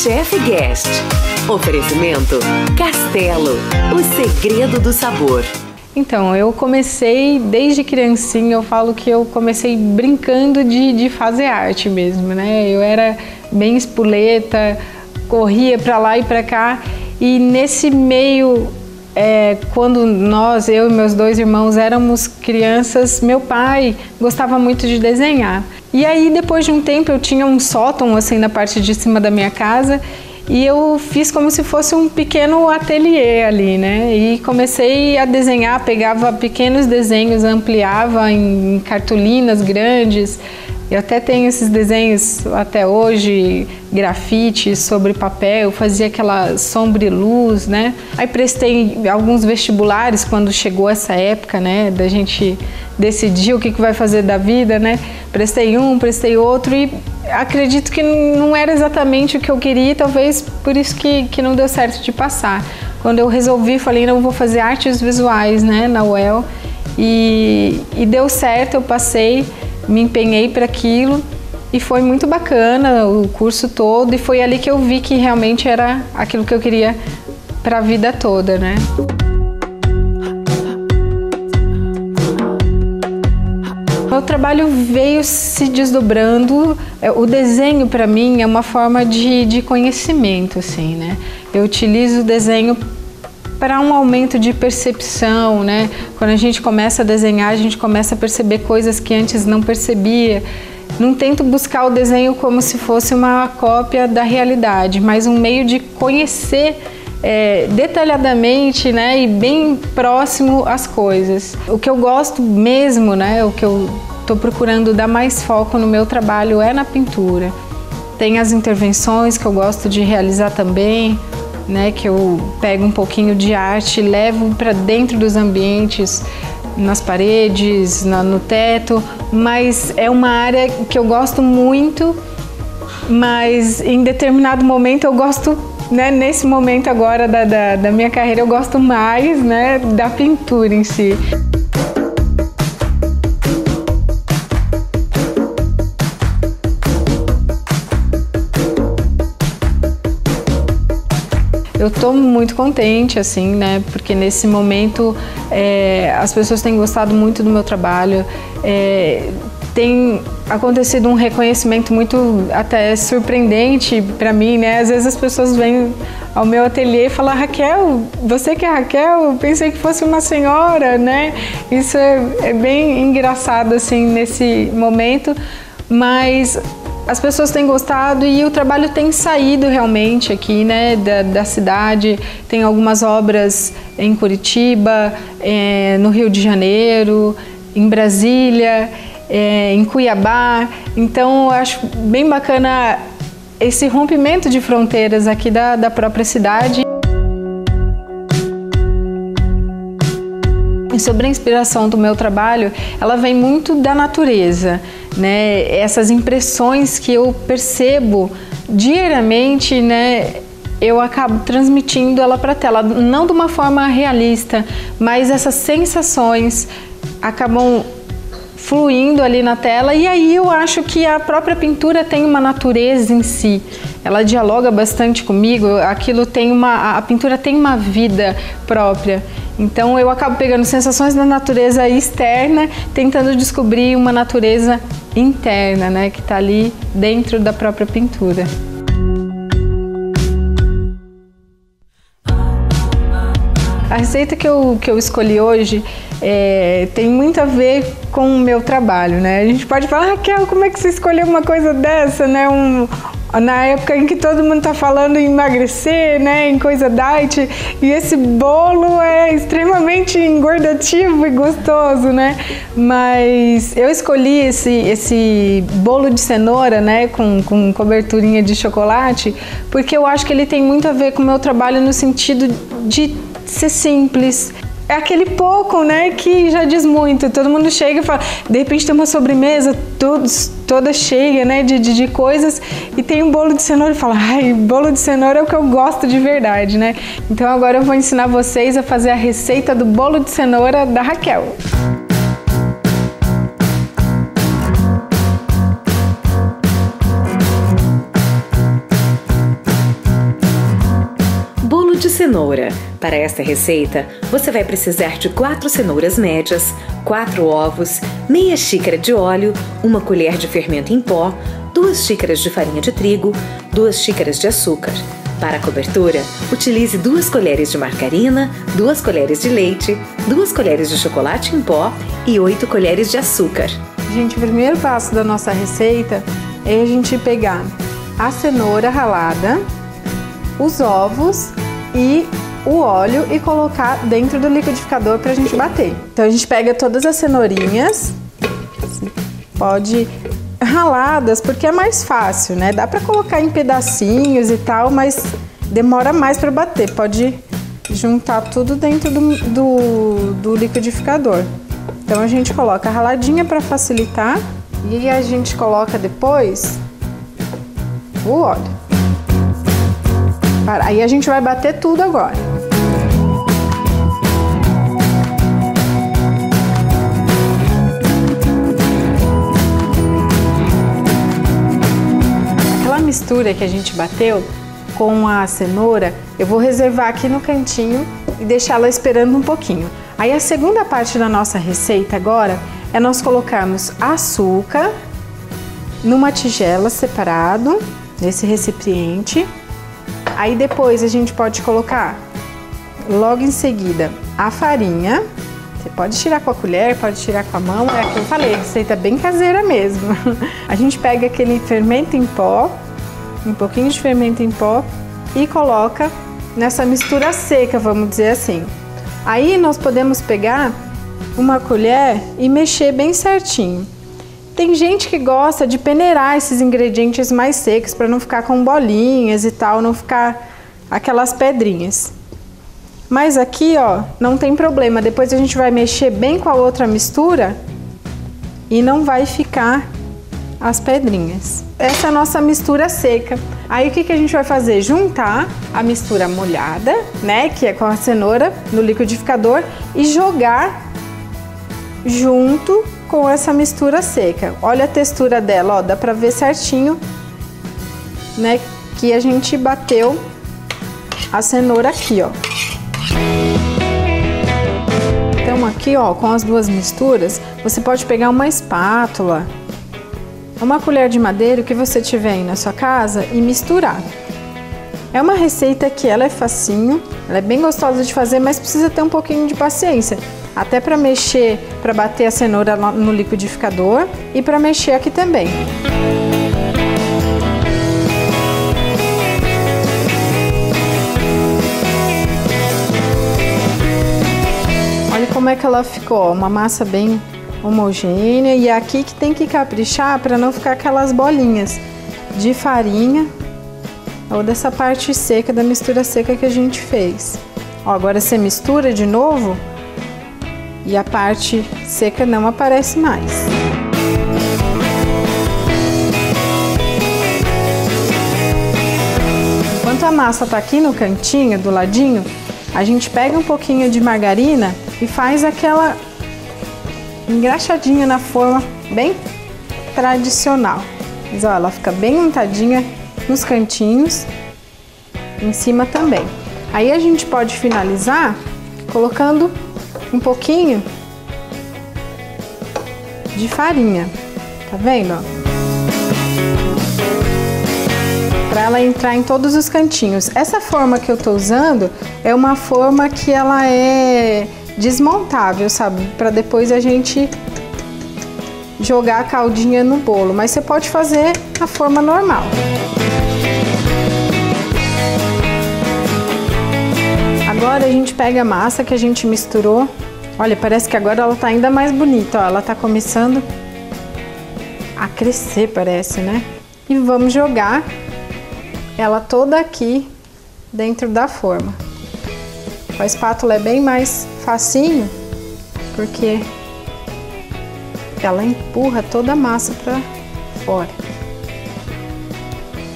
Chef Guest. Oferecimento Castelo, o segredo do sabor. Então, eu comecei desde criancinha, eu falo que eu comecei brincando de fazer arte mesmo, né? Eu era bem espoleta, corria para lá e para cá, e nesse meio, quando eu e meus dois irmãos éramos crianças, meu pai gostava muito de desenhar. E aí, depois de um tempo, eu tinha um sótão assim na parte de cima da minha casa, e eu fiz como se fosse um pequeno ateliê ali, né? E comecei a desenhar, pegava pequenos desenhos, ampliava em cartolinas grandes. Eu até tenho esses desenhos até hoje, grafites sobre papel, fazia aquela sombra e luz, né? Aí prestei alguns vestibulares quando chegou essa época, né? Da gente decidir o que vai fazer da vida, né? Prestei um, prestei outro e acredito que não era exatamente o que eu queria, talvez por isso que não deu certo de passar. Quando eu resolvi, falei, não, vou fazer artes visuais, né? Na UEL, e deu certo, eu passei. Me empenhei para aquilo e foi muito bacana o curso todo, e foi ali que eu vi que realmente era aquilo que eu queria para a vida toda, né? Meu trabalho veio se desdobrando. O desenho para mim é uma forma de conhecimento, assim, né? Eu utilizo o desenho para um aumento de percepção, né? Quando a gente começa a desenhar, a gente começa a perceber coisas que antes não percebia. Não tento buscar o desenho como se fosse uma cópia da realidade, mas um meio de conhecer detalhadamente, né? E bem próximo às coisas. O que eu gosto mesmo, né? O que eu estou procurando dar mais foco no meu trabalho é na pintura. Tem as intervenções que eu gosto de realizar também, né, que eu pego um pouquinho de arte e levo para dentro dos ambientes, nas paredes, no teto, mas é uma área que eu gosto muito, mas em determinado momento eu gosto, né, nesse momento agora da minha carreira, eu gosto mais, né, da pintura em si. Eu estou muito contente, assim, né? Porque nesse momento as pessoas têm gostado muito do meu trabalho. Tem acontecido um reconhecimento muito até surpreendente para mim, né? Às vezes as pessoas vêm ao meu ateliê e falam: Raquel, você que é Raquel? Eu pensei que fosse uma senhora, né? Isso é bem engraçado, assim, nesse momento, mas as pessoas têm gostado e o trabalho tem saído realmente aqui, né, da cidade. Tem algumas obras em Curitiba, no Rio de Janeiro, em Brasília, em Cuiabá. Então eu acho bem bacana esse rompimento de fronteiras aqui da própria cidade. E sobre a inspiração do meu trabalho, ela vem muito da natureza, né? Essas impressões que eu percebo diariamente, né? Eu acabo transmitindo ela para a tela, não de uma forma realista, mas essas sensações acabam fluindo ali na tela, e aí eu acho que a própria pintura tem uma natureza em si. Ela dialoga bastante comigo, a pintura tem uma vida própria. Então eu acabo pegando sensações da natureza externa, tentando descobrir uma natureza interna, né, que está ali dentro da própria pintura. A receita que eu escolhi hoje tem muito a ver com o meu trabalho, né? A gente pode falar: Raquel, como é que você escolheu uma coisa dessa, né? Na época em que todo mundo está falando em emagrecer, né, em coisa diet, e esse bolo é extremamente engordativo e gostoso, né? Mas eu escolhi esse bolo de cenoura, né, com coberturinha de chocolate, porque eu acho que ele tem muito a ver com o meu trabalho no sentido de ser simples. É aquele pouco, né, que já diz muito. Todo mundo chega e fala, de repente tem uma sobremesa toda cheia, né, de coisas, e tem um bolo de cenoura e fala: ai, bolo de cenoura é o que eu gosto de verdade, né? Então agora eu vou ensinar vocês a fazer a receita do bolo de cenoura da Raquel. cenoura. Para esta receita, você vai precisar de 4 cenouras médias, 4 ovos, meia xícara de óleo, 1 colher de fermento em pó, 2 xícaras de farinha de trigo, 2 xícaras de açúcar. Para a cobertura, utilize 2 colheres de margarina, 2 colheres de leite, 2 colheres de chocolate em pó e 8 colheres de açúcar. Gente, o primeiro passo da nossa receita é a gente pegar a cenoura ralada, os ovos e o óleo e colocar dentro do liquidificador para a gente bater. Então a gente pega todas as cenourinhas, pode raladas, porque é mais fácil, né? Dá para colocar em pedacinhos e tal, mas demora mais para bater. Pode juntar tudo dentro do liquidificador. Então a gente coloca a raladinha para facilitar e a gente coloca depois o óleo. Aí a gente vai bater tudo agora. Aquela mistura que a gente bateu com a cenoura, eu vou reservar aqui no cantinho e deixar ela esperando um pouquinho. Aí a segunda parte da nossa receita agora é nós colocarmos açúcar numa tigela separado, nesse recipiente. Aí depois a gente pode colocar, logo em seguida, a farinha. Você pode tirar com a colher, pode tirar com a mão, é o que eu falei, receita bem caseira mesmo. A gente pega aquele fermento em pó, um pouquinho de fermento em pó e coloca nessa mistura seca, vamos dizer assim. Aí nós podemos pegar uma colher e mexer bem certinho. Tem gente que gosta de peneirar esses ingredientes mais secos para não ficar com bolinhas e tal, não ficar aquelas pedrinhas. Mas aqui, ó, não tem problema. Depois a gente vai mexer bem com a outra mistura e não vai ficar as pedrinhas. Essa é a nossa mistura seca. Aí o que a gente vai fazer? Juntar a mistura molhada, né, que é com a cenoura, no liquidificador e jogar junto com essa mistura seca. Olha a textura dela, ó, dá pra ver certinho, né, que a gente bateu a cenoura aqui, ó. Então aqui, ó, com as duas misturas, você pode pegar uma espátula, uma colher de madeira, o que você tiver aí na sua casa, e misturar. É uma receita que ela é facinho, ela é bem gostosa de fazer, mas precisa ter um pouquinho de paciência. Até para mexer, para bater a cenoura no liquidificador e para mexer aqui também. Olha como é que ela ficou, uma massa bem homogênea, e é aqui que tem que caprichar para não ficar aquelas bolinhas de farinha ou dessa parte seca da mistura seca que a gente fez. Ó, agora você mistura de novo e a parte seca não aparece mais. Enquanto a massa tá aqui no cantinho, do ladinho, a gente pega um pouquinho de margarina e faz aquela engraxadinha na forma, bem tradicional. Mas ó, ela fica bem untadinha nos cantinhos, em cima também. Aí a gente pode finalizar colocando um pouquinho de farinha, tá vendo? Para ela entrar em todos os cantinhos. Essa forma que eu tô usando é uma forma que ela é desmontável, sabe? Para depois a gente jogar a caldinha no bolo, mas você pode fazer a forma normal. Agora a gente pega a massa que a gente misturou. Olha, parece que agora ela tá ainda mais bonita, ó. Ela tá começando a crescer, parece, né? E vamos jogar ela toda aqui dentro da forma. Com a espátula é bem mais facinho, porque ela empurra toda a massa para fora.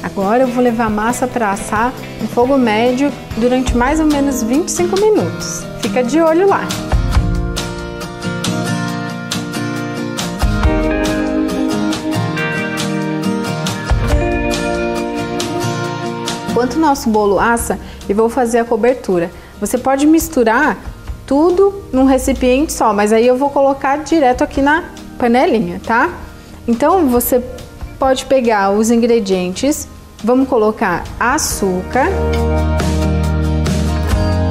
Agora eu vou levar a massa para assar em fogo médio durante mais ou menos 25 minutos. Fica de olho lá. Enquanto o nosso bolo assa, eu vou fazer a cobertura. Você pode misturar tudo num recipiente só, mas aí eu vou colocar direto aqui na panelinha, tá? Então você pode pegar os ingredientes, vamos colocar açúcar.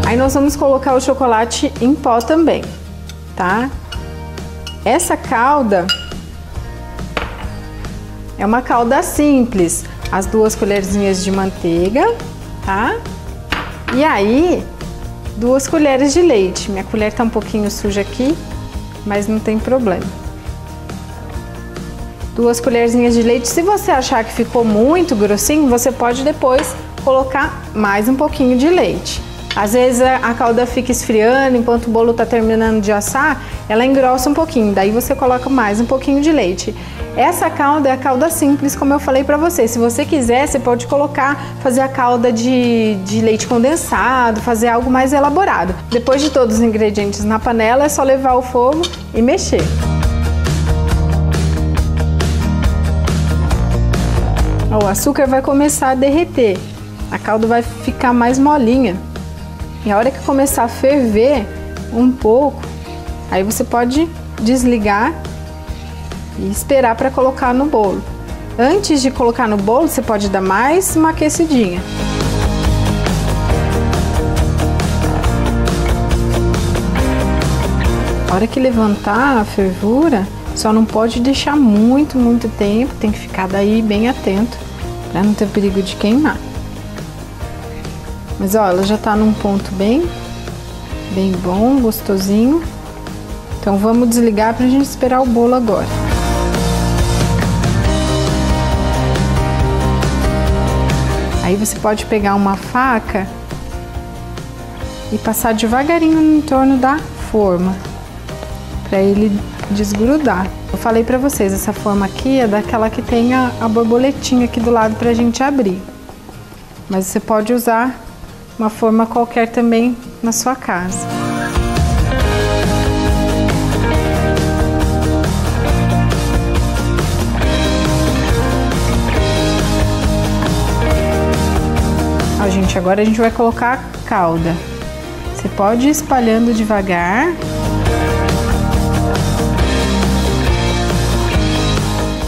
Aí nós vamos colocar o chocolate em pó também, tá? Essa calda é uma calda simples, as 2 colherzinhas de manteiga, tá? E aí, 2 colheres de leite. Minha colher tá um pouquinho suja aqui, mas não tem problema. 2 colherzinhas de leite. Se você achar que ficou muito grossinho, você pode depois colocar mais um pouquinho de leite. Às vezes a calda fica esfriando, enquanto o bolo tá terminando de assar, ela engrossa um pouquinho, daí você coloca mais um pouquinho de leite. Essa calda é a calda simples, como eu falei pra você. Se você quiser, você pode fazer a calda de leite condensado, fazer algo mais elaborado. Depois de todos os ingredientes na panela, é só levar ao fogo e mexer. Ó, o açúcar vai começar a derreter, a calda vai ficar mais molinha. E a hora que começar a ferver um pouco, aí você pode desligar e esperar para colocar no bolo. Antes de colocar no bolo, você pode dar mais uma aquecidinha. A hora que levantar a fervura, só não pode deixar muito tempo, tem que ficar daí bem atento para não ter perigo de queimar. Mas ó, ela já tá num ponto bem bom, gostosinho. Então vamos desligar pra gente esperar o bolo agora. Aí você pode pegar uma faca e passar devagarinho em torno da forma, para ele desgrudar. Eu falei pra vocês, essa forma aqui é daquela que tem a borboletinha aqui do lado pra gente abrir. Mas você pode usar uma forma qualquer também na sua casa. Ó, gente, agora a gente vai colocar a calda. Você pode ir espalhando devagar.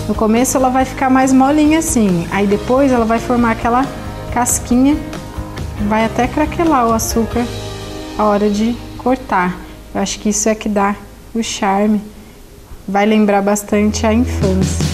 No começo ela vai ficar mais molinha assim, aí depois ela vai formar aquela casquinha. Vai até craquelar o açúcar a hora de cortar. Eu acho que isso é que dá o charme. Vai lembrar bastante a infância.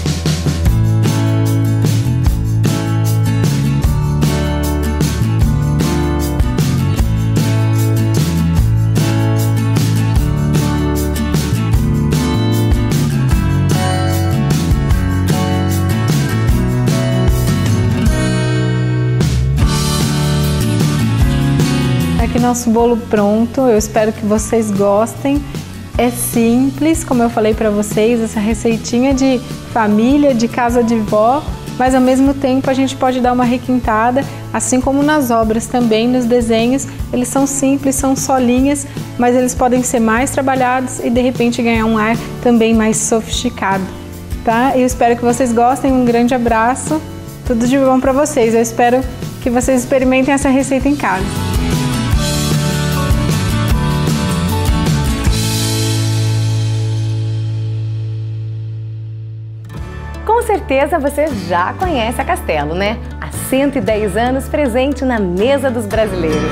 Nosso bolo pronto, eu espero que vocês gostem. É simples, como eu falei para vocês, essa receitinha de família, de casa de vó, mas ao mesmo tempo a gente pode dar uma requintada, assim como nas obras também, nos desenhos, eles são simples, são só linhas, mas eles podem ser mais trabalhados e de repente ganhar um ar também mais sofisticado, tá? Eu espero que vocês gostem, um grande abraço, tudo de bom para vocês, eu espero que vocês experimentem essa receita em casa. Com certeza você já conhece a Castelo, né? Há 110 anos presente na mesa dos brasileiros.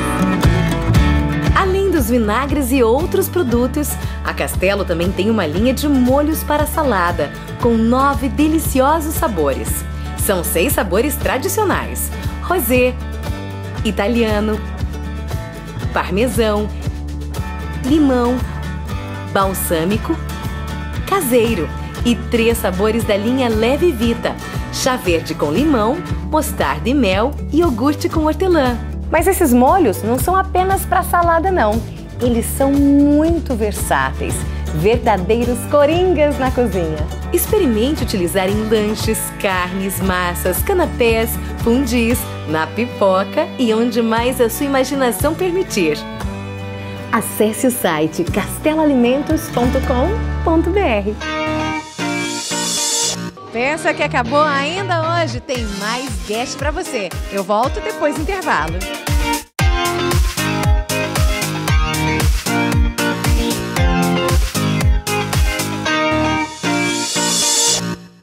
Além dos vinagres e outros produtos, a Castelo também tem uma linha de molhos para salada, com 9 deliciosos sabores. São 6 sabores tradicionais: rosé, italiano, parmesão, limão, balsâmico, caseiro. E 3 sabores da linha Leve Vita: chá verde com limão, mostarda e mel e iogurte com hortelã. Mas esses molhos não são apenas para salada não, eles são muito versáteis, verdadeiros coringas na cozinha. Experimente utilizar em lanches, carnes, massas, canapés, fondis, na pipoca e onde mais a sua imaginação permitir. Acesse o site casteloalimentos.com.br. Pensa que acabou ainda hoje? Tem mais guest pra você. Eu volto depois do intervalo.